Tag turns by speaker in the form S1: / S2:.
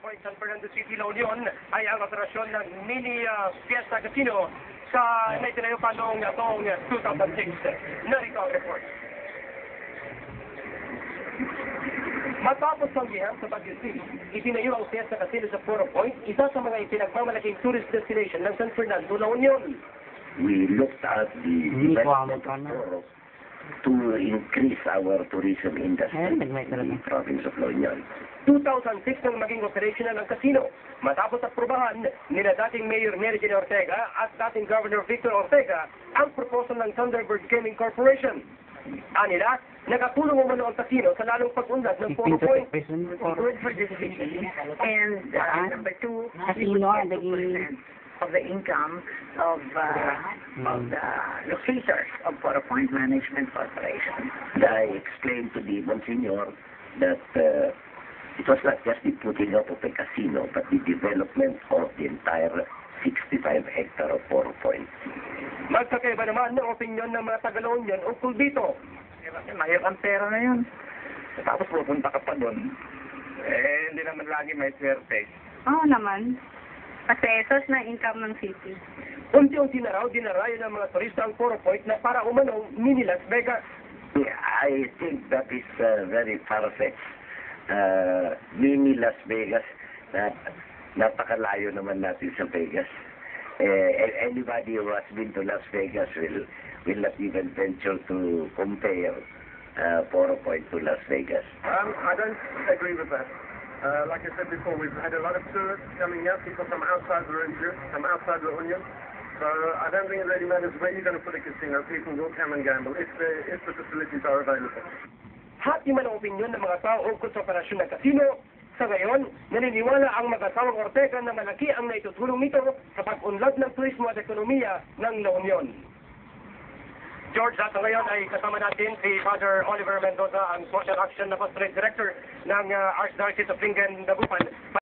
S1: Point, San Fernando City, La Union ay ang operasyon ng mini Fiesta Casino sa naitinayo pa noong 2006. Narito ang report. Matapos tanggihan sa Baguio City, itinayo ang Fiesta Casino sa Poro Point, isa sa mga ipinagmamalaking tourist destination ng San Fernando, La Union.
S2: We looked at the development of Poro to increase our tourism industry in the province of La Union.
S1: 2006 nang maging operational ang casino. Matapos aprubahan nila dating Mayor Neri Gene Ortega at dating Governor Victor Ortega ang proposal ng Thunderbird Gaming Corporation. Anila, nakatulong umano ang casino sa lalong pag-unlad ng Poro Point.
S3: Good for the city. And number two,
S4: Casino,
S3: of the income of the locations of Poro Point Management Corporation.
S2: I explained to the Monsignor that it was not just the putting up of a casino, but the development of the entire 65 hectare of Poro Point.
S1: Magkakaiba naman ng opinyon ng mga Tagalonian ukol dito.
S5: Mahirap ang pera na yun. Tapos pupunta ka pa doon. Hindi naman lagi may swerte.
S4: Oo naman. Kasi source na income ng city.
S1: Unti-unti na raw dinarayo ng mga turista ang Poro Point na para umanong mini Las Vegas.
S2: I think that is very far-fetched. Mini Las Vegas, napakalayo naman natin sa Vegas. Anybody who has been to Las Vegas will not even venture to compare Poro Point to Las Vegas.
S6: I don't agree with that. Like I said before, we've had a lot of tourists coming here, people from outside the region, from outside the Union. So I don't think it really matters where you're going to put a casino. People will come and gamble if the facilities are available.
S1: Hati man ang opinyon ng mga tao ukol sa operasyon ng kasino. Sa ngayon, naniniwala ang mag-asawang Ortega na malaki ang naitutulong nito sa pag-unlad ng turismo at ekonomiya ng La Union. George, sa ngayon ay kasama natin si Father Oliver Mendoza, ang Social Action na Pastorate Director ng Archdiocese of Lingan, Dagupan.